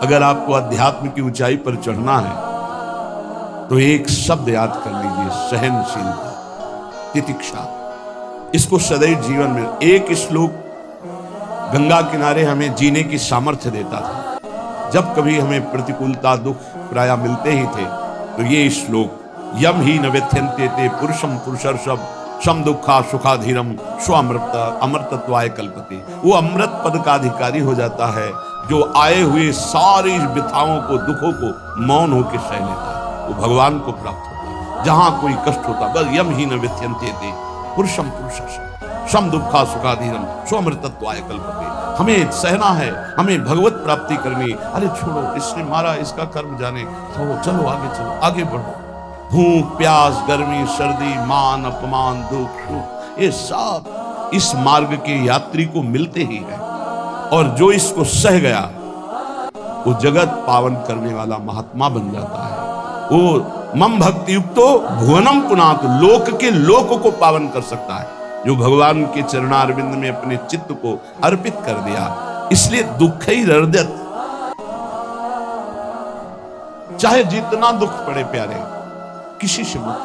अगर आपको अध्यात्म की ऊंचाई पर चढ़ना है तो एक शब्द याद कर लीजिए, सहनशीलता, तितिक्षा। इसको सदैव जीवन में, एक श्लोक गंगा किनारे हमें जीने की सामर्थ्य देता था। जब कभी हमें प्रतिकूलता, दुख प्राय मिलते ही थे तो ये श्लोक, यम ही न व्यथ्यन्ते ते पुरुषम पुरुषर्षभ सम दुखा सुखाधीरम स्व अमृतत्वाय कल्पते। वो अमृत पद का अधिकारी हो जाता है जो आए हुए सारी व्यथाओं को, दुखों को मौन होकर सह लेता है, वो भगवान को प्राप्त होता है। जहां कोई कष्ट होता, बस यम ही न व्यथ्यन्ते ते पुरुषम पुरुषर्षभ सम दुखा सुखाधीरम स्व अमृतत्वाय कल्पते। हमें सहना है, हमें भगवत प्राप्ति करनी। अरे छोड़ो, इसने मारा, इसका कर्म जाने, चलो आगे, चलो आगे बढ़ो। भूख प्यास, गर्मी सर्दी, मान अपमान, दुख सुख, ये सब इस मार्ग के यात्री को मिलते ही है। और जो इसको सह गया वो जगत पावन करने वाला महात्मा बन जाता है। वो मम भक्ति युक्तो भुवनम पुनात, लोक के लोक को पावन कर सकता है जो भगवान के चरणारविंद में अपने चित्त को अर्पित कर दिया। इसलिए दुख ही हृदयत, चाहे जितना दुख पड़े प्यारे, किसी से मत,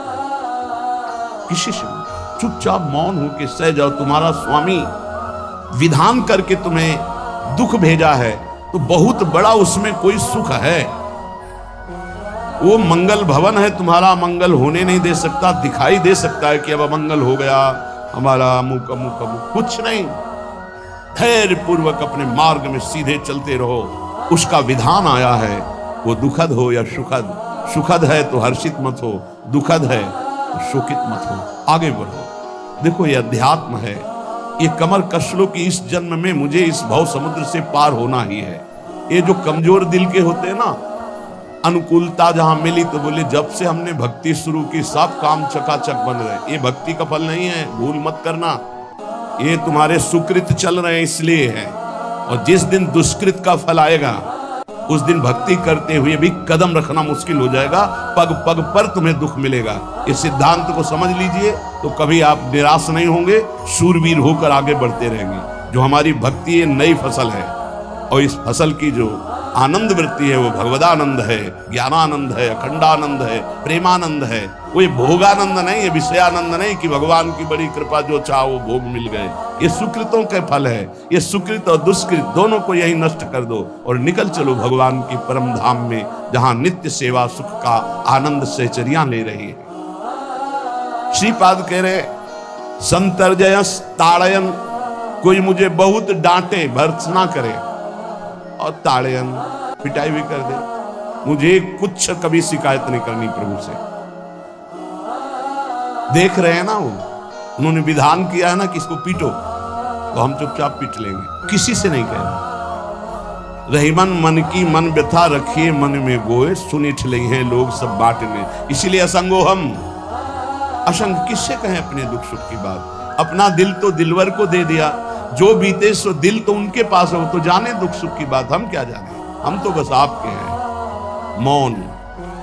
किसी से मत, चुपचाप मौन होकर सह जाओ। तुम्हारा स्वामी विधान करके तुम्हें दुख भेजा है तो बहुत बड़ा उसमें कोई सुख है। वो मंगल भवन है, तुम्हारा मंगल होने नहीं दे सकता। दिखाई दे सकता है कि अब अमंगल हो गया हमारा, अमुक अमुक अमुक, कुछ नहीं। धैर्य पूर्वक अपने मार्ग में सीधे चलते रहो। उसका विधान आया है, वो दुखद हो या सुखद, सुखद है तो हर्षित मत हो, दुखद है तो शोकित मत हो, आगे बढ़ो। देखो ये अध्यात्म है, ये कमर कस लो कि इस जन्म में मुझे इस भव समुद्र से पार होना ही है। ये जो कमजोर दिल के होते हैं ना, अनुकूलता जहां मिली तो बोले जब से हमने भक्ति शुरू की सब काम चकाचक बन रहे। ये भक्ति का फल नहीं है, भूल मत करना। ये तुम्हारे सुकृत चल रहे हैं इसलिए है। और जिस दिन दुष्कृत का फल आएगा उस दिन भक्ति करते हुए भी कदम रखना मुश्किल हो जाएगा, पग पग पर तुम्हें दुख मिलेगा। इस सिद्धांत को समझ लीजिए तो कभी आप निराश नहीं होंगे, शूरवीर होकर आगे बढ़ते रहेंगे। जो हमारी भक्ति ये नई फसल है और इस फसल की जो आनंद वृत्ति है वो भगवदानंद है, ज्ञानानंद है, अखंडानंद है, प्रेमानंद है। वो ये भोगानंद नहीं है, विषयानंद नहीं कि भगवान की बड़ी कृपा जो चाहो वो भोग मिल गए। ये सुकृतों के फल है। ये सुकृत और दुष्कृत दोनों को यही नष्ट कर दो और निकल चलो भगवान की परम धाम में, जहां नित्य सेवा सुख का आनंद सहचर्या ले रही है। श्रीपाद कह रहे संतर्जयस ताड़यन, कोई मुझे बहुत डांटे, भर्त्सना करे और ताड़यन, पिटाई भी कर दे, मुझे कुछ कभी शिकायत नहीं करनी प्रभु से। देख रहे हैं ना, वो उन्होंने विधान किया है ना कि इसको पीटो, तो हम चुपचाप पीट लेंगे, किसी से नहीं कहना। रही मन की मन व्यथा रखिए मन में गोए, सुनी ठिले हैं लोग सब बांटने। इसीलिए असंगो हम, असंग किससे कहें अपने दुख सुख की बात। अपना दिल तो दिलवर को दे दिया, जो बीते सो दिल तो उनके पास है, वो तो जाने दुख सुख की बात, हम क्या जाने। हम तो बस आपके हैं। मौन,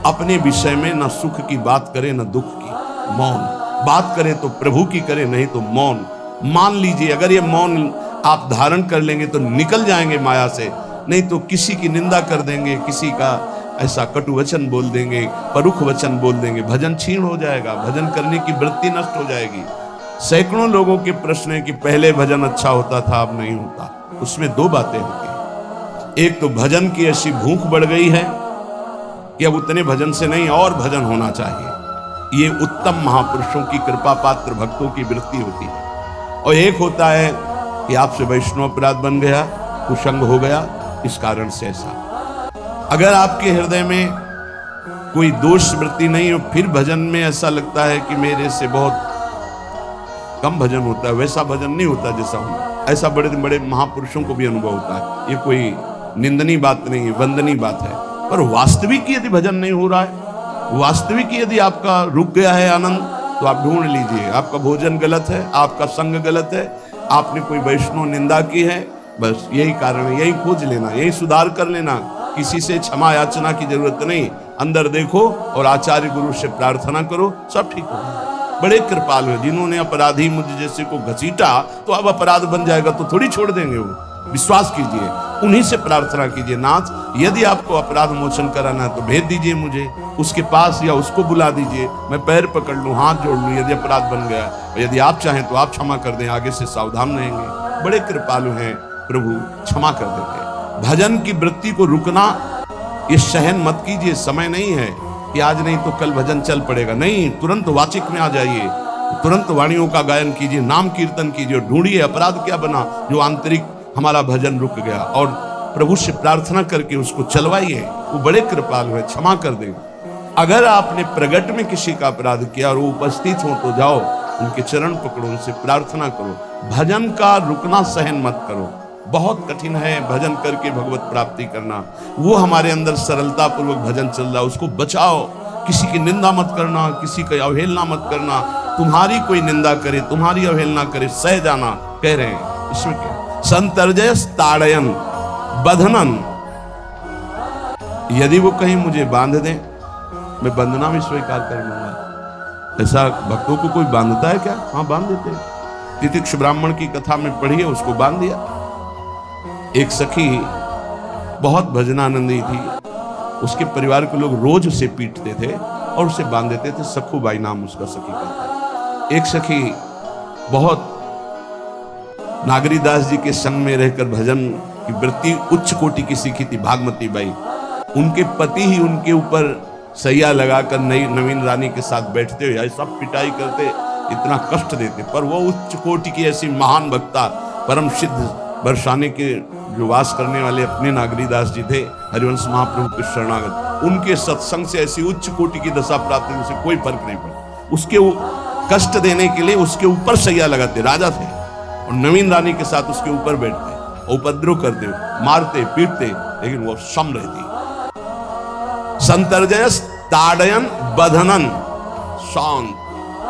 अपने विषय में न सुख की बात करे न दुख की। मौन बात करे तो प्रभु की करे, नहीं तो मौन मान लीजिए। अगर ये मौन आप धारण कर लेंगे तो निकल जाएंगे माया से, नहीं तो किसी की निंदा कर देंगे, किसी का ऐसा कटु वचन बोल देंगे, परुख वचन बोल देंगे, भजन छीण हो जाएगा, भजन करने की वृत्ति नष्ट हो जाएगी। सैकड़ों लोगों के प्रश्न है कि पहले भजन अच्छा होता था अब नहीं होता। उसमें दो बातें होती हैं। एक तो भजन की ऐसी भूख बढ़ गई है कि अब उतने भजन से नहीं और भजन होना चाहिए। ये उत्तम महापुरुषों की कृपा पात्र भक्तों की वृत्ति होती है। और एक होता है कि आपसे वैष्णव अपराध बन गया, कुसंग हो गया, इस कारण से ऐसा। अगर आपके हृदय में कोई दोष वृत्ति नहीं हो, फिर भजन में ऐसा लगता है कि मेरे से बहुत कम भजन होता है, वैसा भजन नहीं होता जैसा हो। ऐसा बड़े बड़े महापुरुषों को भी अनुभव होता है। ये कोई निंदनीय बात नहीं है, वंदनीय बात है। पर वास्तविक यदि भजन नहीं हो रहा है, वास्तविक यदि आपका रुक गया है आनंद, तो आप ढूंढ लीजिए आपका भोजन गलत है, आपका संग गलत है, आपने कोई वैष्णव निंदा की है। बस यही कारण है, यही खोज लेना, यही सुधार कर लेना। किसी से क्षमा याचना की जरूरत नहीं। अंदर देखो और आचार्य गुरु से प्रार्थना करो, सब ठीक होगा। बड़े कृपाल है, जिन्होंने अपराधी मुझ जैसे को घसीटा तो अब अपराध बन जाएगा तो थोड़ी छोड़ देंगे वो। विश्वास कीजिए, उन्हीं से प्रार्थना कीजिए, नाथ यदि आपको अपराध मोचन कराना है तो भेज दीजिए मुझे उसके पास, या उसको बुला दीजिए, मैं पैर पकड़ लूं, हाथ जोड़ लूं यदि अपराध बन गया, और यदि आप चाहें तो आप क्षमा कर दें, आगे से सावधान रहेंगे। बड़े कृपालु हैं प्रभु, क्षमा कर देंगे। भजन की वृत्ति को रुकना ये सहन मत कीजिए, समय नहीं है कि आज नहीं तो कल भजन चल पड़ेगा, नहीं, तुरंत वाचिक में आ जाइए, तुरंत वाणियों का गायन कीजिए, नाम कीर्तन कीजिए, ढूंढिए अपराध क्या बना जो आंतरिक हमारा भजन रुक गया, और प्रभु से प्रार्थना करके उसको चलवाइए। वो बड़े कृपालु है, क्षमा कर दें। अगर आपने प्रगट में किसी का अपराध किया और वो उपस्थित हो तो जाओ, उनके चरण पकड़ो, उनसे प्रार्थना करो। भजन का रुकना सहन मत करो, बहुत कठिन है भजन करके भगवत प्राप्ति करना। वो हमारे अंदर सरलता पूर्वक भजन चल रहा है, उसको बचाओ। किसी की निंदा मत करना, किसी की अवहेलना मत करना। तुम्हारी कोई निंदा करे, तुम्हारी अवहेलना करे, सह जाना कह रहे हैं। इसमें क्या संतर्जय ताड़यन बंधनन, यदि वो कहीं मुझे बांध दें, मैं बंधना भी स्वीकार कर लूंगा। ऐसा भक्तों को कोई बांधता है क्या? हाँ, बांध देते। तितिक्ष ब्राह्मण की कथा में पढ़िए, उसको बांध दिया। एक सखी बहुत भजनानंदी थी, उसके परिवार के लोग रोज उसे पीटते थे और उसे बांध देते थे। सखूबाई नाम उसका सखी का था। एक सखी बहुत नागरीदास जी के संग में रहकर भजन की वृत्ति उच्च कोटि की सीखी थी, भागमती बाई। उनके पति ही उनके ऊपर सैया लगाकर नई नवीन रानी के साथ बैठते हुए ऐसा पिटाई करते, इतना कष्ट देते, पर वो उच्च कोटि की ऐसी महान भक्ता, परम सिद्ध बरसाने के जो वास करने वाले अपने नागरीदास जी थे, हरिवंश महाप्रभु के शरणागत, उनके सत्संग से ऐसी उच्च कोटि की दशा प्राप्त होने से कोई फर्क नहीं पड़ा। उसके कष्ट देने के लिए उसके ऊपर सैया लगाते, राजा थे, और नवीन रानी के साथ उसके ऊपर बैठते, उपद्रव करते, मारते पीटते, लेकिन वो सम रहती। संतर्जयस ताड़यन बंधनन, शांत,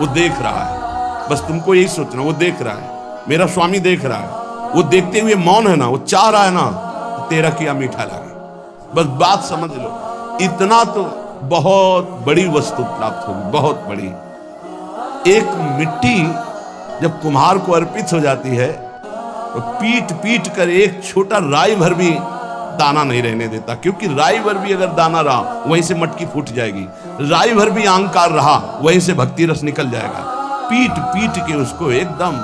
वो देख रहा है, बस तुमको यही सोचना, वो देख रहा है, मेरा स्वामी देख रहा है, वो देखते हुए मौन है ना, वो चाह रहा है ना तेरा किया मीठा लगे। बस बात समझ लो, इतना तो बहुत बड़ी वस्तु प्राप्त होगी, बहुत बड़ी। एक मिट्टी जब कुम्हार को अर्पित हो जाती है तो पीट पीट कर एक छोटा राई भर भी दाना नहीं रहने देता, क्योंकि राई भर भी अगर दाना रहा वहीं से मटकी फूट जाएगी, राई भर भी अहंकार रहा वहीं से भक्ति रस निकल जाएगा। पीट पीट के उसको एकदम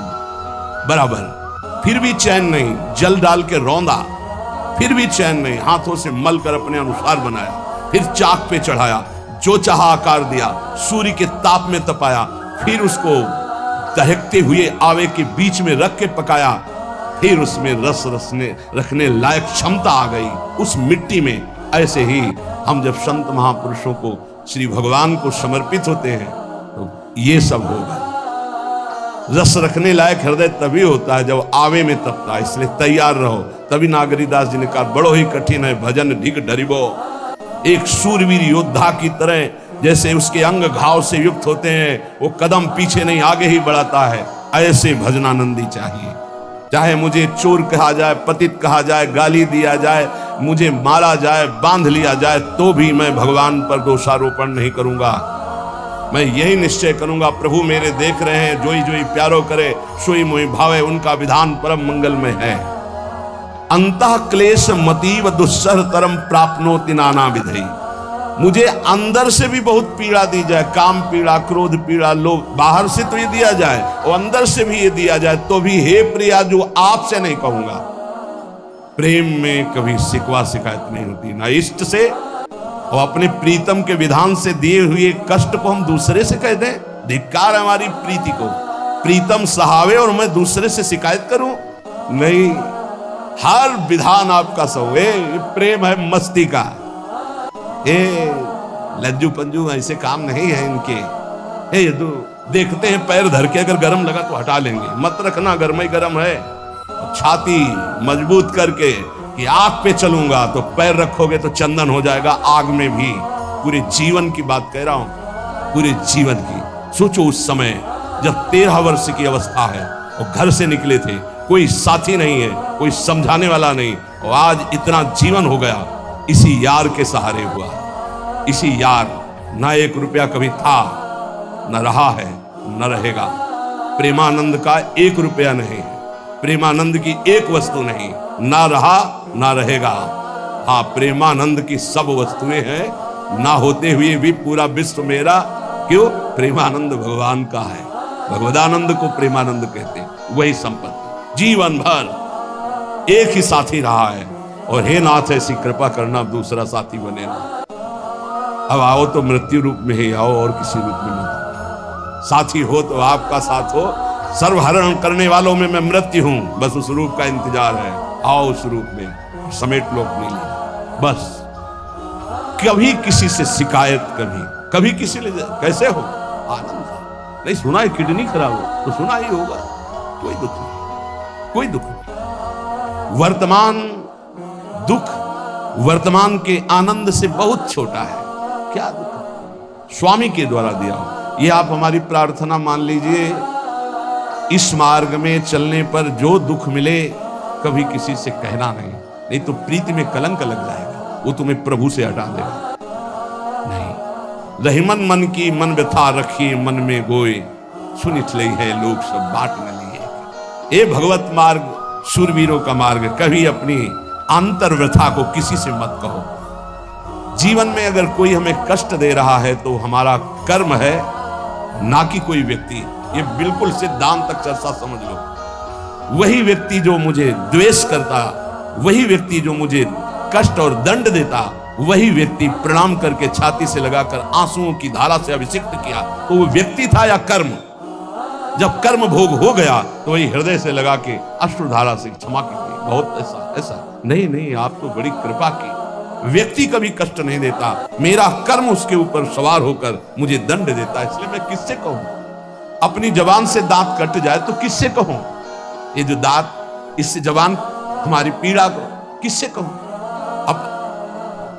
बराबर, फिर भी चैन नहीं, जल डाल के रौंदा, फिर भी चैन नहीं, हाथों से मल कर अपने अनुसार बनाया, फिर चाक पे चढ़ाया, जो चाहा आकार दिया, सूर्य के ताप में तपाया, फिर उसको दहकते हुए आवे के बीच में रख के पकाया, फिर उसमें रस रखने लायक क्षमता आ गई उस मिट्टी में। ऐसे ही हम जब संत महापुरुषों को, श्री भगवान को समर्पित होते हैं तो ये सब होगा। रस रखने लायक हृदय तभी होता है जब आवे में तपता है, इसलिए तैयार रहो। तभी नागरीदास जी ने कहा, बड़ो ही कठिन है भजन ढिक डरिबो। एक शूरवीर योद्धा की तरह जैसे उसके अंग घाव से युक्त होते हैं, वो कदम पीछे नहीं आगे ही बढ़ाता है, ऐसे भजनानंदी चाहिए। चाहे मुझे चोर कहा जाए, पतित कहा जाए, गाली दिया जाए, मुझे मारा जाए, बांध लिया जाए, तो भी मैं भगवान पर दोषारोपण नहीं करूंगा। मैं यही निश्चय करूंगा, प्रभु मेरे देख रहे हैं, जोई जोई प्यारो करे, सोई मोई भावे, उनका विधान परम मंगलमय है। अंतः क्लेश मतीव दुस्सह तरम प्राप्नोति नाना विधि। मुझे अंदर से भी बहुत पीड़ा दी जाए, काम पीड़ा, क्रोध पीड़ा, लोभ, बाहर से तो ये दिया जाए और अंदर से भी ये दिया जाए, तो भी हे प्रिया जो आपसे नहीं कहूंगा। प्रेम में कभी शिकवा शिकायत नहीं होती, ना इष्ट से और अपने प्रीतम के विधान से दिए हुए कष्ट को हम दूसरे से कह दें। धिक्कार है हमारी प्रीति को, प्रीतम सहावे और मैं दूसरे से शिकायत करूं? नहीं, हर विधान आपका सहो। ये प्रेम है मस्ती का, ए लज्जू पंजू ऐसे काम नहीं है इनके। ये तो देखते हैं पैर धर के, अगर गर्म लगा तो हटा लेंगे, मत रखना गर्म ही गर्म है। छाती मजबूत करके कि आग पे चलूंगा, तो पैर रखोगे तो चंदन हो जाएगा आग में भी। पूरे जीवन की बात कह रहा हूं, पूरे जीवन की। सोचो उस समय जब 13 वर्ष की अवस्था है और घर से निकले थे, कोई साथी नहीं है, कोई समझाने वाला नहीं, और आज इतना जीवन हो गया इसी यार के सहारे हुआ। इसी यार, ना 1 रुपया कभी था, न रहा है, न रहेगा। प्रेमानंद का 1 रुपया नहीं, प्रेमानंद की 1 वस्तु नहीं, ना रहा ना रहेगा। हाँ, प्रेमानंद की सब वस्तुएं हैं, ना होते हुए भी पूरा विश्व मेरा। क्यों? प्रेमानंद भगवान का है। भगवदानंद को प्रेमानंद कहते हैं। वही संपत्ति जीवन भर एक ही साथी रहा है। और हे नाथ, ऐसी कृपा करना दूसरा साथी बने ना। अब आओ तो मृत्यु रूप में ही आओ, और किसी रूप में मत। साथी हो तो आपका साथ हो। सर्वहरण करने वालों में मैं मृत्यु हूं, बस उस रूप का इंतजार है। आओ उस रूप में, समेट लो अपने लिए। बस कभी किसी से शिकायत, कभी किसी ने कैसे हो, आनंद नहीं सुना है, किडनी खराब हो तो सुना ही होगा, कोई दुख नहीं, कोई दुख नहीं। वर्तमान दुख वर्तमान के आनंद से बहुत छोटा है। क्या दुख स्वामी के द्वारा दिया हो, ये आप हमारी प्रार्थना मान लीजिए। इस मार्ग में चलने पर जो दुख मिले कभी किसी से कहना नहीं तो प्रीति में कलंक लग जाएगा, वो तुम्हें प्रभु से हटा देगा। नहीं, रहीमन मन की मन व्यथा रखी मन में गोए, सुनित ले है लोग सब बाट न लिए। ये भगवत मार्ग शूरवीरों का मार्ग। कभी अपनी अंतर व्यथा को किसी से मत कहो। जीवन में अगर कोई हमें कष्ट दे रहा है तो हमारा कर्म है, ना कि कोई व्यक्ति। ये बिल्कुल सिद्धांत तक चर्चा समझ लो। वही व्यक्ति जो मुझे द्वेष करता, वही व्यक्ति जो मुझे कष्ट और दंड देता, वही व्यक्ति प्रणाम करके छाती से लगाकर आंसुओं की धारा से अभिषिक्त किया, तो वो व्यक्ति था या कर्म? जब कर्म भोग हो गया तो वही हृदय से लगा के अश्रुधारा से क्षमा की। बहुत ऐसा नहीं, आप तो बड़ी कृपा की। व्यक्ति कभी कष्ट नहीं देता, मेरा कर्म उसके ऊपर सवार होकर मुझे दंड देता है। इसलिए मैं किससे कहूं? अपनी जबान से दांत कट जाए तो किससे कहूं? ये जो दांत, इससे जबान हमारी पीड़ा को किससे कहूं?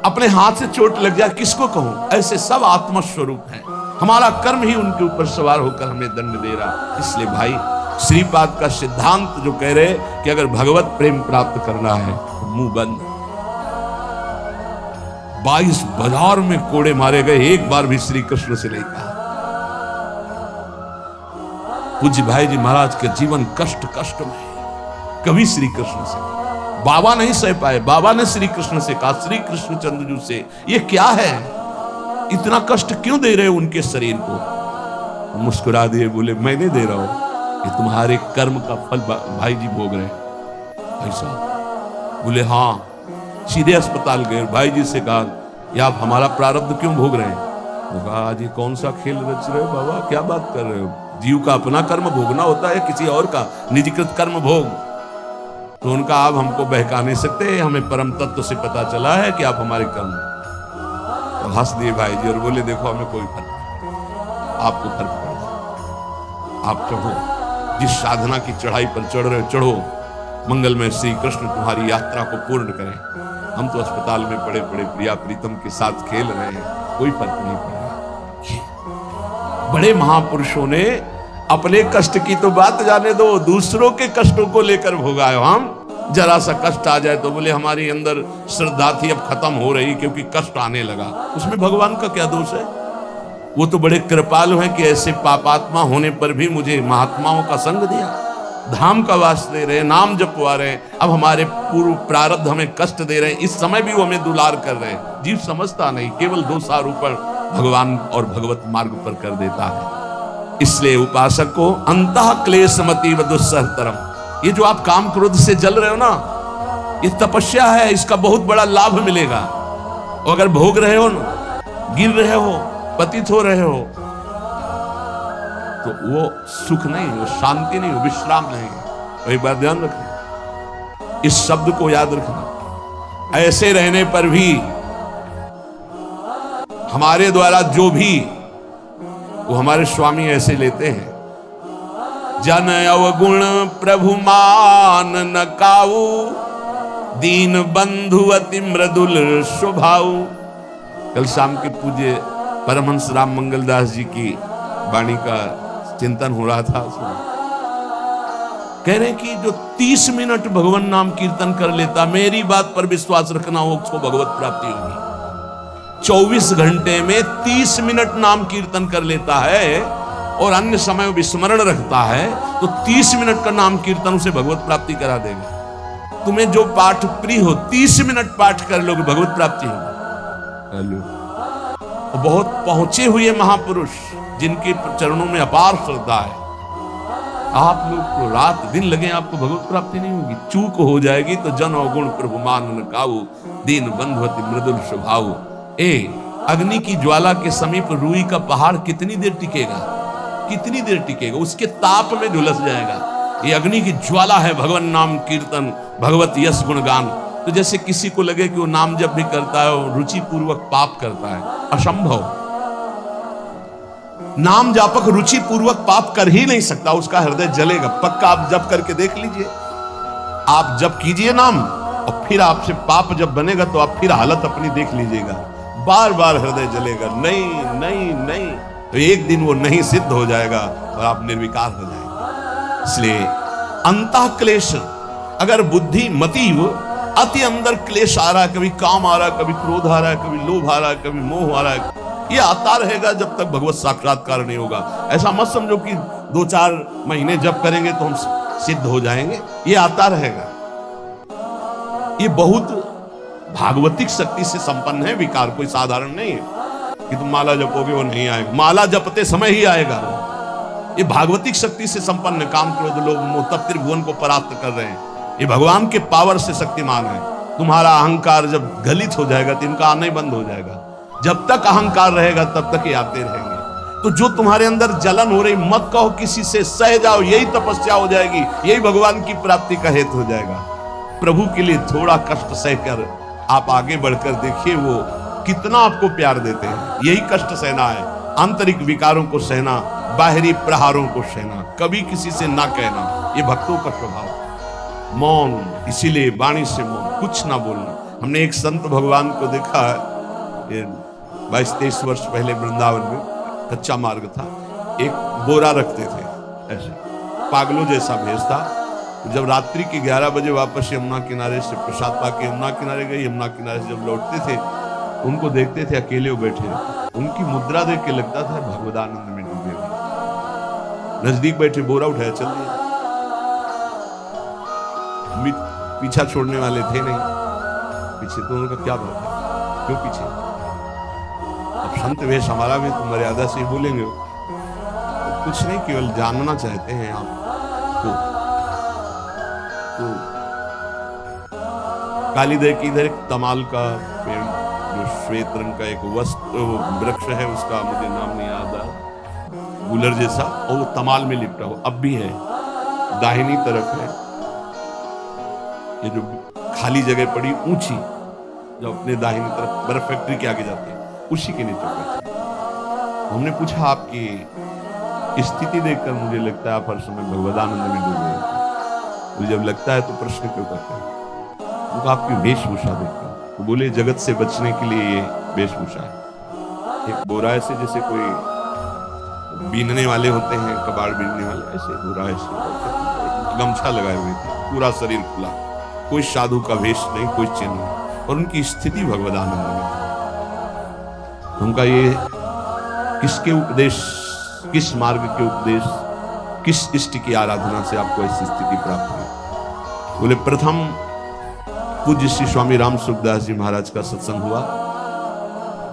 अपने हाथ से चोट लग जाए किसको कहूं? ऐसे सब आत्मा स्वरूप हैं। हमारा कर्म ही उनके ऊपर सवार होकर हमें दंड दे रहा। इसलिए भाई, श्रीपाद का सिद्धांत जो कह रहे कि अगर भगवत प्रेम प्राप्त करना है तो मुंह बंद। 22 बाजार में कोड़े मारे गए, एक बार भी श्री कृष्ण से नहीं कहा। पूज्य भाई जी महाराज के जीवन कष्ट में, कभी श्री कृष्ण से बाबा नहीं सह पाए। बाबा ने श्री कृष्ण से कहा, श्री कृष्ण चंद्रजू से, ये क्या है, इतना कष्ट क्यों दे रहे हो उनके शरीर को? मुस्कुरा दिए, बोले मैं नहीं दे रहा हूं, ये तुम्हारे कर्म का फल भाई जी भोग रहे हैं। ऐसा बोले हाँ। सीधे अस्पताल गए, भाई जी से कहा, ये आप हमारा प्रारब्ध क्यों भोग रहे हैं? वो कहा, आज ये कौन सा खेल रच रहे हो बाबा, क्या बात कर रहे हो? जीव का अपना कर्म भोगना होता है, किसी और का निजीकृत कर्म भोग। तो उनका आप हमको बहका नहीं सकते, हमें परम तत्व से पता चला है कि आप हमारे कर्म। तो हंस दिए भाई जी और बोले, देखो हमें कोई फर्क नहीं, आपको फर्क पड़ता। आप चढ़ो, जिस साधना की चढ़ाई पर चढ़ रहे हो चढ़ो, मंगलमय श्री कृष्ण तुम्हारी यात्रा को पूर्ण करें। हम तो अस्पताल में पड़े पड़े प्रिया प्रीतम के साथ खेल रहे हैं, कोई फर्क नहीं पड़ रहा। बड़े महापुरुषों ने अपने कष्ट की तो बात जाने दो, दूसरों के कष्टों को लेकर भोगाए। हम जरा सा कष्ट आ जाए तो बोले हमारी अंदर श्रद्धा थी अब खत्म हो रही क्योंकि कष्ट आने लगा। उसमें भगवान का क्या दोष है? वो तो बड़े कृपालु हैं कि ऐसे पापात्मा होने पर भी मुझे महात्माओं का संग दिया, धाम का वास दे रहे, नाम जपवा रहे। अब हमारे पूर्व प्रारब्ध हमें कष्ट दे रहे हैं, इस समय भी वो हमें दुलार कर रहे हैं। जीव समझता नहीं, केवल दोषारोपण भगवान और भगवत मार्ग पर कर देता है। इसलिए उपासक को अंतः क्लेशमति व दुस्सहतरम, ये जो आप काम क्रोध से जल रहे हो ना, ये तपस्या है, इसका बहुत बड़ा लाभ मिलेगा। और अगर भोग रहे हो ना, गिर रहे हो, पतित हो रहे हो, तो वो सुख नहीं, वो शांति नहीं, वो विश्राम नहीं। तो एक बात ध्यान रखना, इस शब्द को याद रखना। ऐसे रहने पर भी हमारे द्वारा जो भी, वो हमारे स्वामी ऐसे लेते हैं। जन अवगुण प्रभु मान न काऊ, दीन बंधु अति मृदुल स्वभाव। कल शाम के पूज्य परमहंस राम मंगलदास जी की वाणी का चिंतन हो रहा था। कह रहे कि जो 30 मिनट भगवान नाम कीर्तन कर लेता, मेरी बात पर विश्वास रखना, हो उसको भगवत प्राप्ति होगी। 24 घंटे में 30 मिनट नाम कीर्तन कर लेता है और अन्य समय विस्मरण रखता है, तो 30 मिनट का नाम कीर्तन उसे भगवत प्राप्ति करा देगा। तुम्हें जो पाठ प्रिय हो 30 मिनट पाठ कर लोगे, भगवत प्राप्ति होगी। कर लो। बहुत पहुंचे हुए महापुरुष जिनके चरणों में अपार श्रद्धा है, आप लोग को रात दिन लगे आपको भगवत प्राप्ति नहीं होगी। चूक हो जाएगी तो जन अवगुण प्रभु मान न काऊ, दीन बंधुवति मृदुल स्वभाव। अग्नि की ज्वाला के समीप रुई का पहाड़ कितनी देर टिकेगा, कितनी देर टिकेगा, उसके ताप में झुलस जाएगा। ये अग्नि की ज्वाला है भगवान नाम कीर्तन, भगवत यश गुणगान। तो जैसे किसी को लगे कि वो नाम जब भी करता है वो रुचि पूर्वक पाप करता है, असंभव। नाम जापक रुचि पूर्वक पाप कर ही नहीं सकता, उसका हृदय जलेगा। पक्का आप जप करके देख लीजिए, आप जप कीजिए नाम और फिर आपसे पाप जब बनेगा तो आप फिर हालत अपनी देख लीजिएगा, बार बार हृदय जलेगा, नहीं नहीं नहीं। तो एक दिन वो नहीं सिद्ध हो जाएगा और आप निर्विकार हो जाएंगे। इसलिए अंतः क्लेश, अगर बुद्धि मति वो अति अंदर क्लेश आ रहा है, कभी काम आ रहा है, कभी क्रोध आ रहा है, कभी लोभ आ रहा है, कभी मोह आ रहा है, ये आता रहेगा जब तक भगवत साक्षात्कार नहीं होगा। ऐसा मत समझो कि 2-4 महीने जब करेंगे तो हम सिद्ध हो जाएंगे, ये आता रहेगा। ये बहुत भागवतिक शक्ति से संपन्न है विकार, कोई साधारण नहीं है कि तुम माला जपोगे वो नहीं आएगा, माला जपते समय ही आएगा। ये भागवतिक शक्ति से संपन्न है। काम क्रोध लोभ मोह तब त्रिभुवन को परास्त कर रहे हैं, ये भगवान के पावर से शक्तिमान है। तुम्हारा अहंकार जब गलित हो जाएगा तो इनका आना ही बंद हो जाएगा। जब तक अहंकार रहेगा तब तक ये आते रहेंगे। तो जो तुम्हारे अंदर जलन हो रही, मत कहो किसी से, सह जाओ, यही तपस्या हो जाएगी, यही भगवान की प्राप्ति का हेतु हो जाएगा। प्रभु के लिए थोड़ा कष्ट सहकर आप आगे बढ़कर देखिए वो कितना आपको प्यार देते हैं। यही कष्ट सहना है, आंतरिक विकारों को सहना, बाहरी प्रहारों को सहना, कभी किसी से ना कहना, ये भक्तों का स्वभाव। मौन, इसीलिए वाणी से मौन, कुछ ना बोलना। हमने एक संत भगवान को देखा है, 22-23 वर्ष पहले वृंदावन में, कच्चा मार्ग था, एक बोरा रखते थे ऐसे, पागलों जैसा भेष था। जब रात्रि के 11 बजे वापस यमुना किनारे से प्रसाद पाके यमुना किनारे गए, यमुना किनारे से जब लौटते थे उनको देखते थे अकेले वो बैठे, उनकी मुद्रा देख के लगता था भगवदानंद में डूबे हुए। नजदीक बैठे, बोरा उठाया, चल दिया। पीछा छोड़ने वाले थे नहीं, पीछे तो उनका क्या बात है, क्यों पीछे? अब संत वेश हमारा भी तो मर्यादा से ही बोलेंगे, तो कुछ नहीं, केवल जानना चाहते हैं आपको। तो कालीदह की इधर एक तमाल का पेड़, जो श्वेत रंग का एक वस्त्र वृक्ष है, उसका मुझे नाम नहीं याद आ, गुलर जैसा, और वो तमाल में लिपटा हो, अब भी है, दाहिनी तरफ है। ये जो खाली जगह पड़ी ऊंची, जो अपने दाहिनी तरफ बर्फ फैक्ट्री के आगे जाते हैं, उसी के नीचे बैठे। हमने पूछा आपकी स्थिति देखकर मुझे लगता है आप हर समय भगवदानंद में डूबे हैं। तो जब लगता है तो प्रश्न क्यों करते हैं? तो आपकी वेशभूषा देखकर तो बोले जगत से बचने के लिए ये वेशभूषा है। एक बोरा ऐसे जैसे कोई बीनने वाले होते हैं, कबाड़ बीनने वाले, ऐसे बोरा ऐसे गमछा लगाए हुए थे, पूरा शरीर खुला, कोई साधु का वेश नहीं, कोई चिन्ह नहीं, और उनकी स्थिति भगवदानंद में थी। उनका ये किसके उपदेश, किस मार्ग के उपदेश, किस इष्ट की आराधना से आपको ऐसी स्थिति प्राप्त हुई? बोले प्रथम पूज्य श्री स्वामी राम सुखदास जी महाराज का सत्संग हुआ,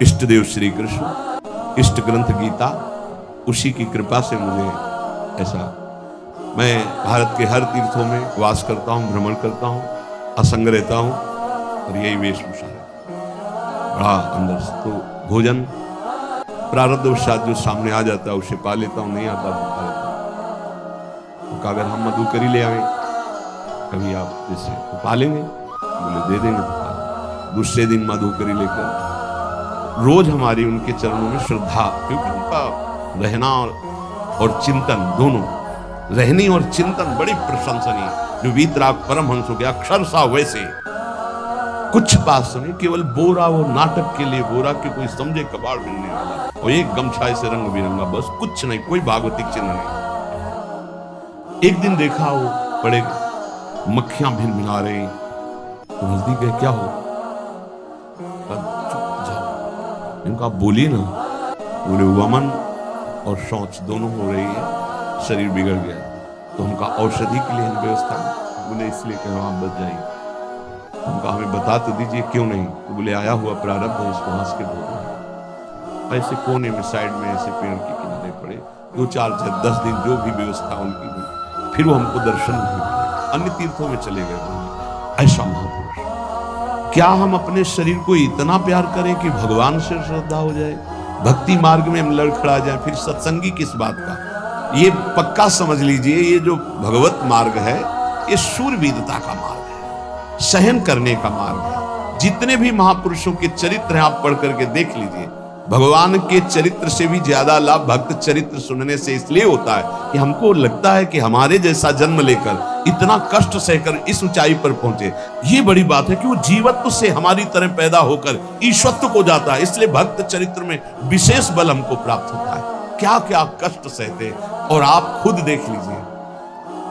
इष्ट देव श्री कृष्ण, इष्ट ग्रंथ गीता, उसी की कृपा से मुझे ऐसा, मैं भारत के हर तीर्थों में वास करता हूँ, भ्रमण करता हूँ, असंग रहता हूँ, और यही वेशभूषा है बड़ा अंदर से। तो भोजन प्रारब्धवशात जो सामने आ जाता है उसे पा लेता हूँ, नहीं आता तो खा लेता हूँ। तो अगर हम मधुकरी ले आए कभी आप जैसे तो पा लेंगे, बोले दे देंगे तो पा। दूसरे दिन मधुकरी लेकर रोज हमारी उनके चरणों में श्रद्धा, क्योंकि उनका रहना और चिंतन दोनों, रहनी और चिंतन बड़ी प्रशंसनीय, जो वीतराग परमहंस हो गया अक्षर सा वैसे कुछ बात सुनी, केवल बोरा वो नाटक के लिए, बोरा के कोई समझे कबाड़ मिलने वाला, और एक गमछा से रंग बिरंगा, बस कुछ नहीं, कोई भागवतिक चिन्ह नहीं। एक दिन देखा वो बड़े मक्खियां भिन भिना रही, तो नजदीक गए, क्या हो? चुप जाओ, इनका बोली ना, बोले वमन और शौच दोनों हो रही है, शरीर बिगड़ गया, तो उनका औषधि के लिए व्यवस्था, बोले इसलिए कह आप बच जाइए। हम कहा हमें बता तो दीजिए क्यों नहीं। तो बोले आया हुआ प्रारब्ध है, इसको हंस के भोगना। ऐसे कोने में साइड में ऐसे पेड़ के किनारे पड़े 2-4-10 दिन जो भी व्यवस्था उनकी हुई, फिर वो हमको दर्शन नहीं मिले, अन्य तीर्थों में चले गए। ऐसा महापुरुष। क्या हम अपने शरीर को इतना प्यार करें कि भगवान से श्रद्धा हो जाए, भक्ति मार्ग में हम लड़खड़ा जाए, फिर सत्संगी किस बात का। ये पक्का समझ लीजिए, ये जो भगवत मार्ग है ये शूरवीरता का मार्ग है, सहन करने का मार्ग है। जितने भी महापुरुषों के चरित्र हैं आप पढ़ करके देख लीजिए, भगवान के चरित्र से भी ज्यादा लाभ भक्त चरित्र सुनने से इसलिए होता है कि हमको लगता है कि हमारे जैसा जन्म लेकर इतना कष्ट सहकर इस ऊंचाई पर पहुंचे, ये बड़ी बात है कि वो जीवत्व से हमारी तरह पैदा होकर ईश्वरत्व को जाता है। इसलिए भक्त चरित्र में विशेष बल हमको प्राप्त होता है। क्या क्या कष्ट सहते, और आप खुद देख लीजिए,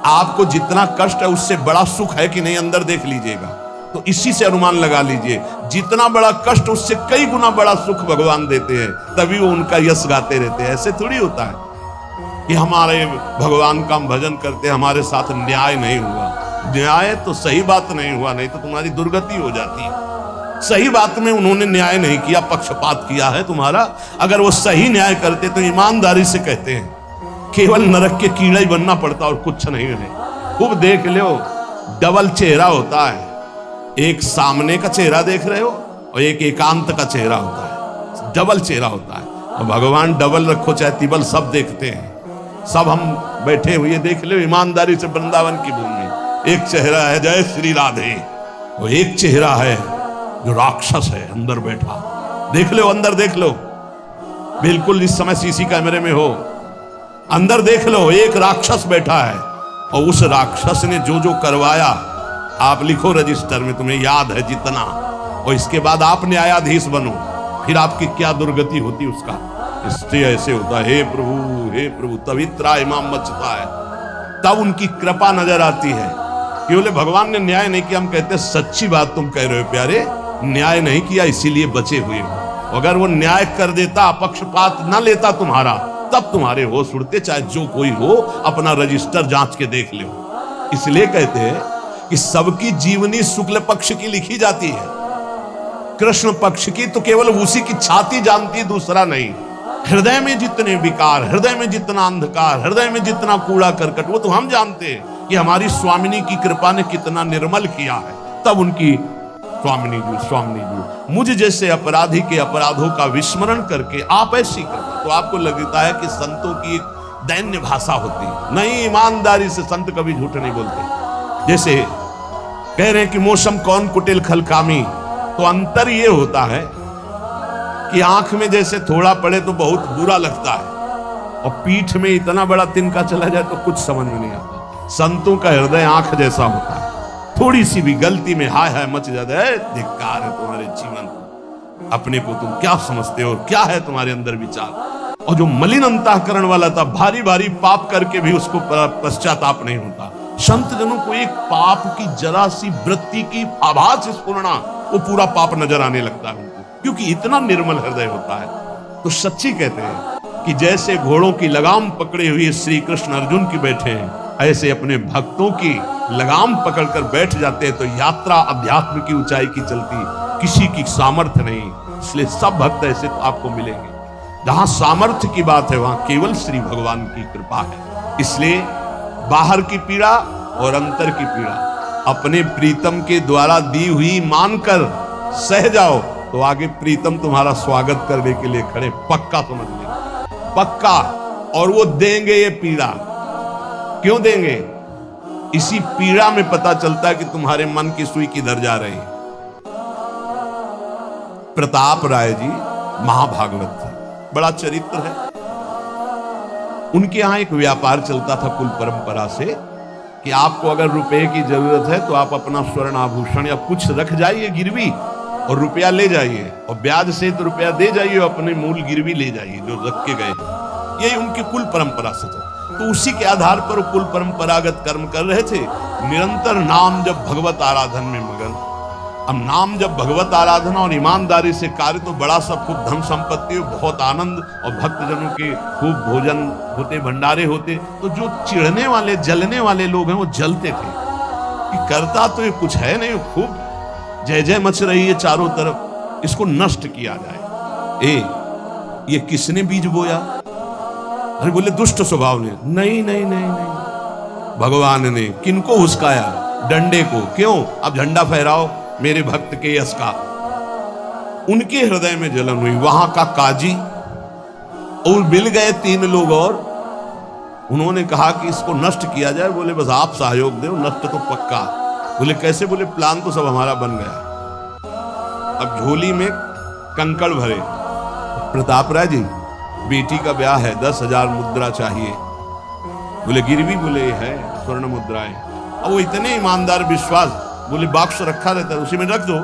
आपको जितना कष्ट है उससे बड़ा सुख है कि नहीं, अंदर देख लीजिएगा तो इसी से अनुमान लगा लीजिए। जितना बड़ा कष्ट उससे कई गुना बड़ा सुख भगवान देते हैं, तभी वो उनका यश गाते रहते हैं। ऐसे थोड़ी होता है कि हमारे भगवान का हम भजन करते, हमारे साथ न्याय नहीं हुआ। न्याय तो सही बात नहीं हुआ, नहीं तो तुम्हारी दुर्गति हो जाती है। सही बात में उन्होंने न्याय नहीं किया, पक्षपात किया है तुम्हारा। अगर वो सही न्याय करते तो ईमानदारी से कहते हैं, केवल नरक के कीड़ा ही बनना पड़ता और कुछ नहीं है। खूब देख लो, डबल चेहरा होता है, एक सामने का चेहरा देख रहे हो और एक एकांत का चेहरा होता है, डबल चेहरा होता है। और भगवान डबल रखो चाहे तिबल, सब देखते हैं। सब हम बैठे हुए देख लो ईमानदारी से वृंदावन की भूमि। एक चेहरा है जय श्री राधे, वो एक चेहरा है जो राक्षस है अंदर बैठा। देख लो, अंदर देख लो, बिल्कुल इस समय सीसी कैमरे में हो, अंदर देख लो, एक राक्षस बैठा है। और उस राक्षस ने जो जो करवाया, आप लिखो रजिस्टर में, तुम्हें याद है जितना, और इसके बाद आप न्यायाधीश बनो, फिर आपकी क्या दुर्गति होती उसका। इसलिए ऐसे होता है, हे प्रभु, तभी त्राहिमाम मचता है, तब उनकी कृपा नजर आती है। कि बोले भगवान ने न्याय नहीं किया, हम कहते सच्ची बात तुम कह रहे हो प्यारे, न्याय नहीं किया इसीलिए बचे हुए हो। अगर वो न्याय कर देता, पक्षपात न लेता तुम्हारा, तब तुम्हारे होश उड़ते, चाहे जो कोई हो, अपना रजिस्टर जांच के देख लो। इसलिए कहते हैं कि सबकी जीवनी शुक्ल पक्ष की लिखी जाती है, कृष्ण पक्ष की तो केवल उसी की छाती जानती, दूसरा नहीं। हृदय में जितने विकार, हृदय में जितना अंधकार, हृदय में जितना कूड़ा करकट, वो तो हम जानते हैं कि हमारी स्वामिनी की कृपा ने कितना निर्मल किया है। तब उनकी स्वामिनी जी मुझ जैसे अपराधी के अपराधों का विस्मरण करके आप ऐसी करते, तो आपको लगता है कि संतों की एक दैन्य भाषा होती है। नहीं, ईमानदारी से संत कभी झूठ नहीं बोलते। जैसे कह रहे हैं कि मौसम कौन कुटिल खलकामी, तो अंतर ये होता है कि आंख में जैसे थोड़ा पड़े तो बहुत बुरा लगता है, और पीठ में इतना बड़ा तिनका चला जाए तो कुछ समझ में नहीं आता। संतों का हृदय आंख जैसा होता है, थोड़ी सी भी गलती में हाय हाय मच जाता है, धिक्कार है तुम्हारे जीवन को, अपने को तुम क्या समझते हो, क्या है तुम्हारे अंदर विचार। और जो मलिन अंतःकरण वाला था, भारी भारी पाप करके भी उसको पश्चाताप नहीं होता। संत जनों को एक पाप की जरा सी वृत्ति की आभास स्फुरना, वो पूरा पाप नजर आने लगता है उनको, क्योंकि इतना निर्मल हृदय होता है। तो सच्ची कहते हैं कि जैसे घोड़ों की लगाम पकड़े हुए श्री कृष्ण अर्जुन की बैठे हैं, ऐसे अपने भक्तों की लगाम पकड़कर बैठ जाते हैं, तो यात्रा अध्यात्म की ऊंचाई की चलती, किसी की सामर्थ्य नहीं। इसलिए सब भक्त ऐसे तो आपको मिलेंगे। जहां सामर्थ्य की बात है वहां केवल श्री भगवान की कृपा है। इसलिए बाहर की पीड़ा और अंतर की पीड़ा अपने प्रीतम के द्वारा दी हुई मानकर सह जाओ, तो आगे प्रीतम तुम्हारा स्वागत करने के लिए खड़े, पक्का समझ लेना, पक्का। और वो देंगे ये पीड़ा, क्यों देंगे? इसी पीड़ा में पता चलता है कि तुम्हारे मन की सुई किधर जा रही है। प्रताप राय जी महाभागवत थे, बड़ा चरित्र है। उनके यहां एक व्यापार चलता था कुल परंपरा से कि आपको अगर रुपए की जरूरत है तो आप अपना स्वर्ण आभूषण या कुछ रख जाइए गिरवी, और रुपया ले जाइए, और ब्याज से तो रुपया दे जाइए, अपने मूल गिरवी ले जाइए जो रख के गए। यही उनकी कुल परंपरा से था। तो उसी के आधार पर कुल परंपरागत कर्म कर रहे थे, निरंतर नाम जब भगवत आराधन में मगन। अब नाम जब भगवत आराधना और ईमानदारी से कार्य, तो बड़ा सब खूब धन संपत्ति, बहुत आनंद, और भक्तजनों के खूब भोजन होते, भंडारे होते। तो जो चिढ़ने वाले, जलने वाले लोग हैं, वो जलते थे कि करता तो ये कुछ है नहीं, खूब जय जय मच रही है चारों तरफ, इसको नष्ट किया जाए। ये किसने बीज बोया? अरे बोले दुष्ट स्वभाव ने। नहीं नहीं नहीं नहीं, भगवान ने किनको हुस्काया? डंडे को। क्यों? अब झंडा फहराओ मेरे भक्त के यश का। उनके हृदय में जलन हुई। वहां का काजी और मिल गए 3 लोग और उन्होंने कहा कि इसको नष्ट किया जाए। बोले बस आप सहयोग दो, नष्ट तो पक्का। बोले कैसे? बोले प्लान तो सब हमारा बन गया। अब झोली में कंकड़ भरे। प्रताप राय जी, बेटी का ब्याह है, 10,000 मुद्रा चाहिए। बोले गिरवी? बोले है स्वर्ण मुद्राएं। अब वो इतने ईमानदार, विश्वास, बोले बॉक्स रखा रहता है उसी में रख दो,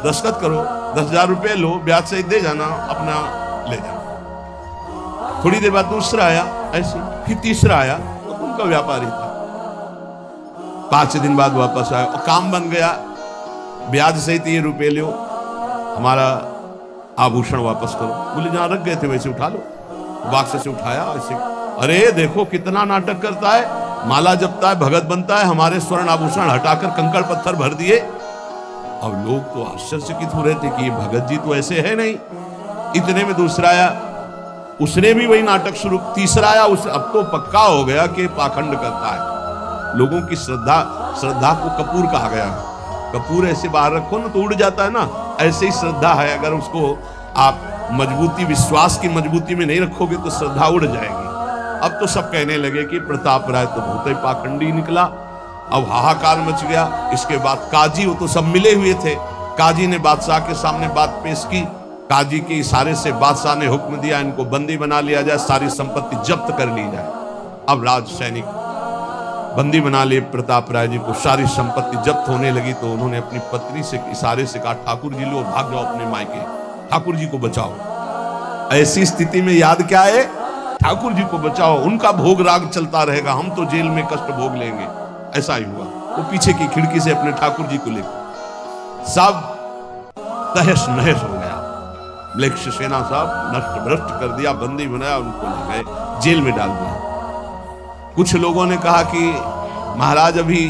दस्तखत करो, 10,000 रुपये लो, ब्याज से दे जाना, अपना ले जाना। थोड़ी देर बाद दूसरा आया ऐसे, फिर तीसरा आया, तो उनका व्यापारी था। 5 दिन बाद वापस आया और काम बन गया। ब्याज सहित ये रुपये लो, हमारा आभूषण वापस करो। बोले जहां रख गए थे वैसे उठा लो। बॉक्स से उठाया ऐसे। अरे देखो कितना नाटक करता है, माला जपता है, भगत बनता है, हमारे स्वर्ण आभूषण हटाकर कंकड़ पत्थर भर दिए। अब लोग तो आश्चर्यचकित हो रहे थे कि ये भगत जी तो ऐसे है नहीं। इतने में दूसरा आया, उसने भी वही नाटक शुरू। तीसरा आया, उस अब तो पक्का हो गया कि पाखंड करता है। लोगों की श्रद्धा को कपूर कहा गया। कपूर ऐसे बाहर रखो ना तो उड़ जाता है ना, ऐसे ही श्रद्धा है। अगर उसको आप मजबूती, विश्वास की मजबूती में नहीं रखोगे तो श्रद्धा उड़ जाएगी। अब तो सब कहने लगे कि प्रताप राय तो बहुत ही पाखंडी निकला। अब हाहाकार मच गया। इसके बाद काजी, वो तो सब मिले हुए थे, काजी ने बादशाह के सामने बात पेश की। काजी के इशारे से बादशाह ने हुक्म दिया इनको बंदी बना लिया जाए, सारी संपत्ति जब्त कर ली जाए। अब राज सैनिक बंदी बना लिए प्रताप राय जी को। सारी संपत्ति जब्त होने लगी तो उन्होंने अपनी पत्नी से इशारे से कहा, ठाकुर जी लो, भाग जाओ अपने मायके, ठाकुर जी को बचाओ। ऐसी स्थिति में याद क्या है? ठाकुर जी को बचाओ, उनका भोग राग चलता रहेगा, हम तो जेल में कष्ट भोग लेंगे। ऐसा ही हुआ। वो पीछे की खिड़की से अपने ठाकुर जी को लेकर सब तहस नहस हो गया। म्लेच्छ सेना साहब नष्ट भ्रष्ट कर दिया, बंदी बनाया, उनको ले गए, जेल में डाल दिया। कुछ लोगों ने कहा कि महाराज अभी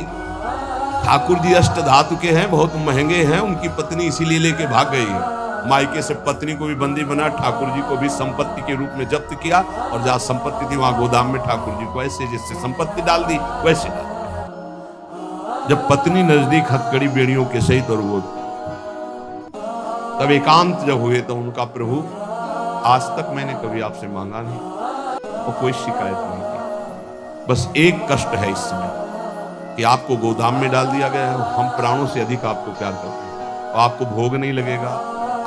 ठाकुर जी अष्ट धातु के हैं, बहुत महंगे हैं, उनकी पत्नी इसीलिए लेके भाग गई है। मायके से पत्नी को भी बंदी बना, ठाकुर जी को भी संपत्ति के रूप में जब्त किया और जहां संपत्ति थी वहां गोदाम में ठाकुर जी को ऐसे जिससे संपत्ति डाल दी वैसे डाल दिया। जब पत्नी नजदीक हथकड़ी बेड़ियों के सहित और वो तब एकांत जब हुए तो उनका, प्रभु आज तक मैंने कभी आपसे मांगा नहीं और कोई शिकायत नहीं की, बस एक कष्ट है इस समय कि आपको गोदाम में डाल दिया गया है। हम प्राणों से अधिक आपको प्यार करते हैं और आपको भोग नहीं लगेगा,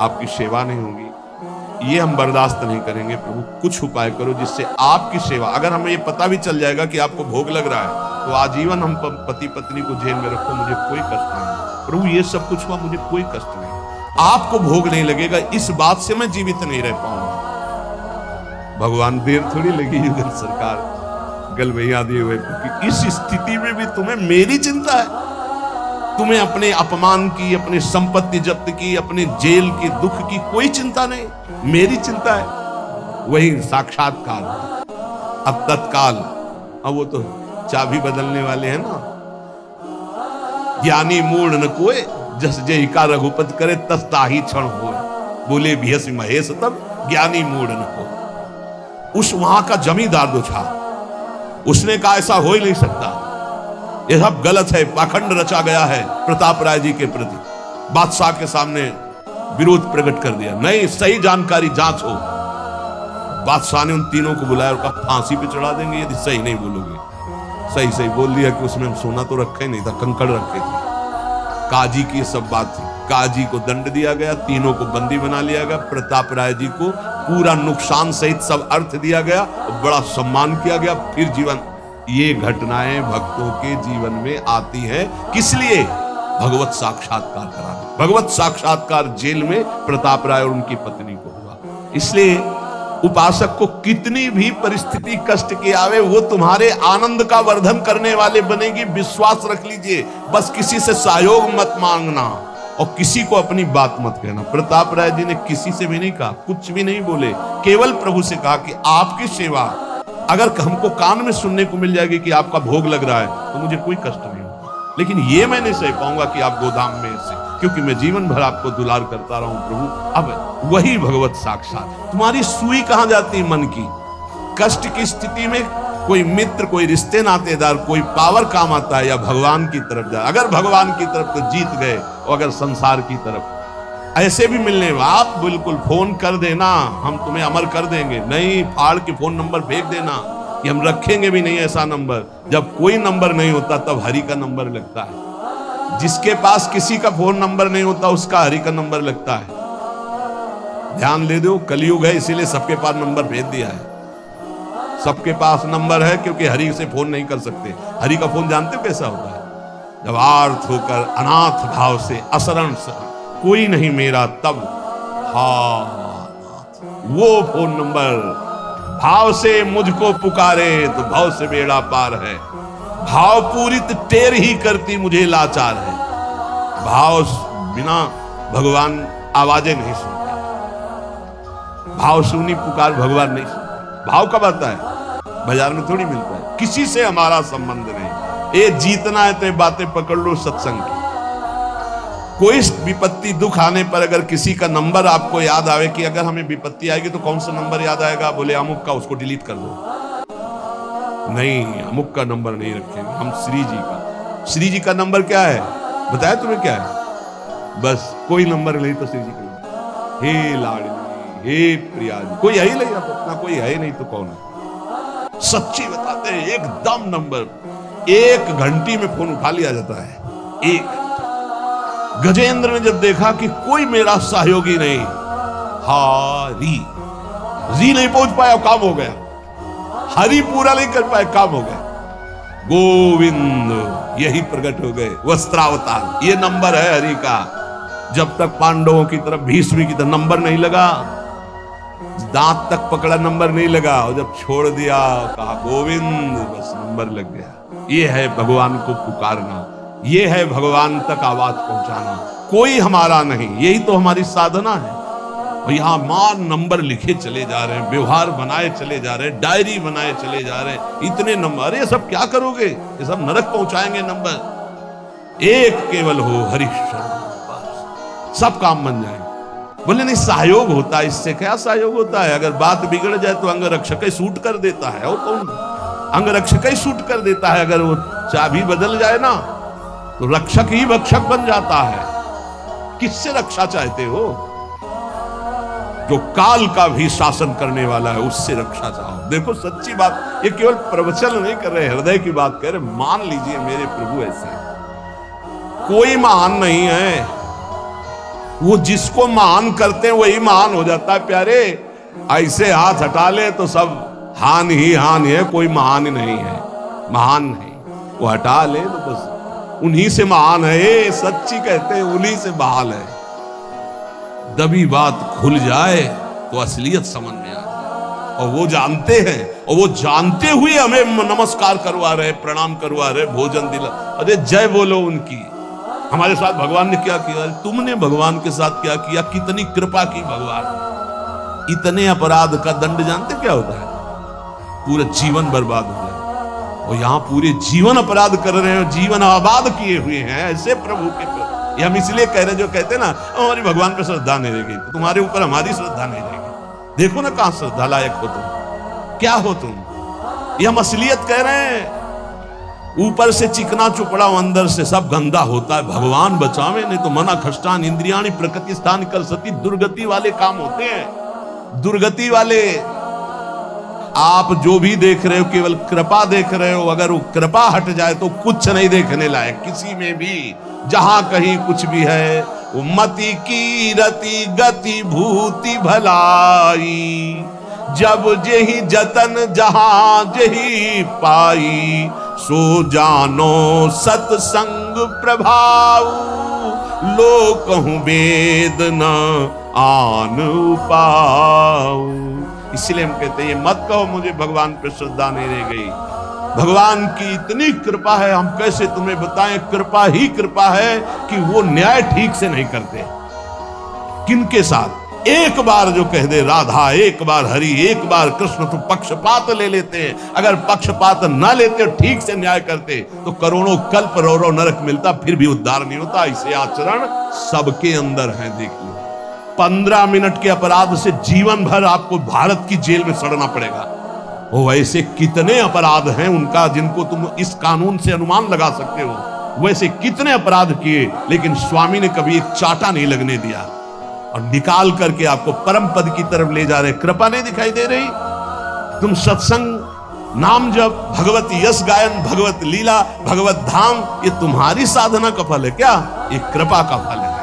आपकी सेवा नहीं होगी, ये हम बर्दाश्त नहीं करेंगे। प्रभु कुछ उपाय करो जिससे आपकी सेवा, अगर हमें ये पता भी चल जाएगा कि आपको भोग लग रहा है तो आजीवन हम पति पत्नी को जेल में रखो, मुझे कोई कष्ट नहीं। प्रभु ये सब कुछ हुआ, मुझे कोई कष्ट नहीं, आपको भोग नहीं लगेगा, इस बात से मैं जीवित नहीं रह पाऊंगा। भगवान देर थोड़ी लगी युगल सरकार गल भैया दिए हुए, क्योंकि इस स्थिति में भी तुम्हें मेरी चिंता है। तुम्हें अपने अपमान की, अपनी संपत्ति जब्त की, अपने जेल की दुख की कोई चिंता नहीं, मेरी चिंता है। वही साक्षात्कार, अब तत्काल, अब वो तो चाबी बदलने वाले हैं ना। ज्ञानी मूढ़ न कोय, जस जय का रघुपति करे तस ताही क्षण हो। बोले भियस महेश तब, ज्ञानी मूढ़ न को। उस वहां का जमींदार जो था उसने कहा ऐसा हो ही नहीं सकता, यह सब गलत है, पाखंड रचा गया है प्रताप राय जी के प्रति। बादशाह के सामने विरोध प्रकट कर दिया, नहीं सही जानकारी जांच हो। बादशाह ने उन तीनों को बुलाया और कहा फांसी पे चढ़ा देंगे यदि सही नहीं बोलोगे। सही सही बोल दिया कि उसमें सोना तो रखा ही नहीं था, कंकड़ रखे थे। काजी की सब बात थी, काजी को दंड दिया गया, तीनों को बंदी बना लिया गया। प्रताप राय जी को पूरा नुकसान सहित सब अर्थ दिया गया और बड़ा सम्मान किया गया। फिर जीवन, ये घटनाएं भक्तों के जीवन में आती हैं, किस लिए? भगवत साक्षात्कार कराने। भगवत साक्षात्कार जेल में प्रताप राय और उनकी पत्नी को हुआ। इसलिए उपासक को कितनी भी परिस्थिति कष्ट की आवे, वो तुम्हारे आनंद का वर्धन करने वाले बनेगी, विश्वास रख लीजिए। बस किसी से सहयोग मत मांगना और किसी को अपनी बात मत कहना। प्रताप राय जी ने किसी से भी नहीं कहा, कुछ भी नहीं बोले, केवल प्रभु से कहा कि आपकी सेवा अगर हमको कान में सुनने को मिल जाएगी कि आपका भोग लग रहा है तो मुझे कोई कष्ट नहीं होगा, लेकिन ये मैं नहीं सह पाऊंगा कि आप गोदाम में से क्योंकि मैं जीवन भर आपको दुलार करता रहा हूं प्रभु। अब वही भगवत साक्षात। तुम्हारी सुई कहां जाती है? मन की। कष्ट की स्थिति में कोई मित्र, कोई रिश्ते नातेदार, कोई पावर काम आता है, या भगवान की तरफ जाए? अगर भगवान की तरफ तो जीत गए, और अगर संसार की तरफ ऐसे भी मिलने, आप बिल्कुल फोन कर देना, हम तुम्हें अमर कर देंगे। नहीं, फाड़ के फोन नंबर फेंक देना कि हम रखेंगे भी नहीं ऐसा नंबर। जब कोई नंबर नहीं होता तब हरि का नंबर लगता है। जिसके पास किसी का फोन नंबर नहीं होता उसका हरि का नंबर लगता है। ध्यान ले दो, कलयुग है इसीलिए सबके पास नंबर भेज दिया है। सबके पास नंबर है क्योंकि हरि से फोन नहीं कर सकते। हरि का फोन जानते हो कैसा होता है? जब आर्थ होकर अनाथ भाव से असरण कोई नहीं मेरा, तब वो फोन नंबर भाव से मुझको पुकारे तो भाव से बेड़ा पार है। भाव पूरित टेर ही करती मुझे लाचार है। भाव बिना भगवान आवाजें नहीं सुनते। भाव सुनी पुकार भगवान नहीं सुनते। भाव कब आता है? बाजार में थोड़ी मिलता है। किसी से हमारा संबंध नहीं। ये जीतना है तो बातें पकड़ लो सत्संग की। कोई विपत्ति दुख आने पर अगर किसी का नंबर आपको याद आवे कि अगर हमें विपत्ति आएगी तो कौन सा नंबर याद आएगा? बोले अमुक का, उसको डिलीट कर दो। नहीं, अमुक का नंबर नहीं रखेंगे हम, श्री जी का। श्री जी का नंबर क्या है बताया तुम्हें? क्या है? बस कोई नंबर नहीं तो श्री जी का। हे लाडली, हे प्रिया जी, कोई है ही नहीं अपना, कोई है ही नहीं तो कौन है? सच्ची बताते हैं, एकदम नंबर। 1 घंटी में फोन उठा लिया जाता है। एक गजेंद्र ने जब देखा कि कोई मेरा सहयोगी नहीं, हरि नहीं पहुंच पाया, काम हो गया। हरि पूरा नहीं कर पाए, काम हो गया। गोविंद यही प्रकट हो गए, वस्त्रावतार। ये नंबर है हरि का। जब तक पांडवों की तरफ, भीष्म की तरफ नंबर नहीं लगा, दांत तक पकड़ा, नंबर नहीं लगा, और जब छोड़ दिया कहा गोविंद, बस नंबर लग गया। ये है भगवान को पुकारना, ये है भगवान तक आवाज पहुंचाना। कोई हमारा नहीं, यही तो हमारी साधना है। और यहां मान नंबर लिखे चले जा रहे हैं, व्यवहार बनाए चले जा रहे हैं, डायरी बनाए चले जा रहे हैं। इतने नंबर, ये सब क्या करोगे? ये सब नरक पहुंचाएंगे नंबर। एक केवल हो हरिश्चंद्र, सब काम बन जाए। बोले नहीं, सहयोग होता है। इससे क्या सहयोग होता है? अगर बात बिगड़ जाए तो अंगरक्षक ही सूट कर देता है। और कौन? अंगरक्षक ही सूट कर देता है। अगर वो चाबी बदल जाए ना तो रक्षक ही भक्षक बन जाता है। किससे रक्षा चाहते हो? जो काल का भी शासन करने वाला है, उससे रक्षा चाहो। देखो सच्ची बात, ये केवल प्रवचन नहीं कर रहे, हृदय की बात कह रहे। मान लीजिए मेरे प्रभु ऐसे कोई महान नहीं है। वो जिसको महान करते हैं वही महान हो जाता है प्यारे। ऐसे हाथ हटा ले तो सब हान ही हान है, कोई महान नहीं है। महान नहीं, वो हटा ले तो बस उन्हीं से महान है। सच्ची कहते हैं, उन्हीं से बहाल है। दबी बात खुल जाए तो असलियत समझ में आ जाए। और वो जानते हैं, और वो जानते हुए हमें नमस्कार करवा रहे, प्रणाम करवा रहे, भोजन दिला। अरे जय बोलो उनकी। हमारे साथ भगवान ने क्या किया? तुमने भगवान के साथ क्या किया? कितनी कृपा की भगवान। इतने अपराध का दंड जानते क्या होता है? पूरा जीवन बर्बाद हो जाए। और यहां पूरे जीवन अपराध कर रहे हैं, जीवन आबाद किए हुए हैं ऐसे प्रभु के प्रति। हम इसलिए कह रहे हैं, जो कहते हैं ना हमारी भगवान पे श्रद्धा नहीं रहेगी, तो तुम्हारे ऊपर हमारी श्रद्धा नहीं रहेगी। देखो ना कहां श्रद्धा लायक हो तुम, क्या हो तुम। ये हम असलियत कह रहे हैं। ऊपर से चिकना चुपड़ा, अंदर से सब गंदा होता है। भगवान बचावे, नहीं तो मना खष्टान इंद्रियाणी प्रकृति स्थान कर सती। दुर्गति वाले काम होते हैं, दुर्गति वाले। आप जो भी देख रहे हो केवल कृपा देख रहे हो। अगर वो कृपा हट जाए तो कुछ नहीं देखने लायक किसी में भी। जहां कहीं कुछ भी है वो मति की रति गति भूति भलाई। जब जेहि जतन जहां जेहि पाई, सो जानो सत्संग प्रभाव। लोक कहूं वेद न आन पाऊ। इसलिए हम कहते हैं, ये मत कहो मुझे भगवान पे श्रद्धा नहीं रह गई। भगवान की इतनी कृपा है, हम कैसे तुम्हें बताएं। कृपा ही कृपा है कि वो न्याय ठीक से नहीं करते। किनके साथ? एक बार जो कह दे राधा, एक बार हरि, एक बार कृष्ण, तो पक्षपात ले लेते हैं। अगर पक्षपात ना लेते, ठीक से न्याय करते, तो करोड़ों कल्प रो नरक मिलता, फिर भी उद्धार नहीं होता। इसे आचरण सबके अंदर है। देख लो, 15 मिनट के अपराध से जीवन भर आपको भारत की जेल में सड़ना पड़ेगा। वो वैसे कितने अपराध हैं उनका, जिनको तुम इस कानून से अनुमान लगा सकते हो। वैसे कितने अपराध किए, लेकिन स्वामी ने कभी एक चाटा नहीं लगने दिया और निकाल करके आपको परम पद की तरफ ले जा रहे। कृपा नहीं दिखाई दे रही? तुम सत्संग, नाम जप, भगवत यश गायन, भगवत लीला, भगवत धाम, ये तुम्हारी साधना का फल है क्या? ये कृपा का फल है।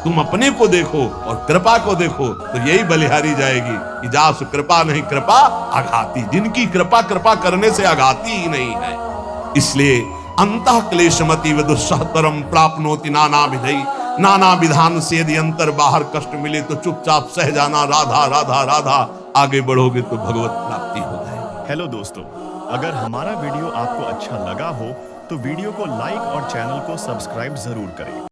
तुम अपने को देखो और कृपा को देखो, तो यही बलिहारी जाएगी कि जासु कृपा नहीं कृपा आघाती। जिनकी कृपा कृपा करने से आघाती ही नहीं है। इसलिए अंतः क्लेशमति विदुस्सहतरम प्राप्नोति नाना विधि। नाना विधान से यदि अंतर बाहर कष्ट मिले तो चुपचाप सह जाना, राधा राधा राधा। आगे बढ़ोगे तो भगवत प्राप्ति हो जाएगी। हेलो दोस्तों, अगर हमारा वीडियो आपको अच्छा लगा हो तो वीडियो को लाइक और चैनल को सब्सक्राइब जरूर करें।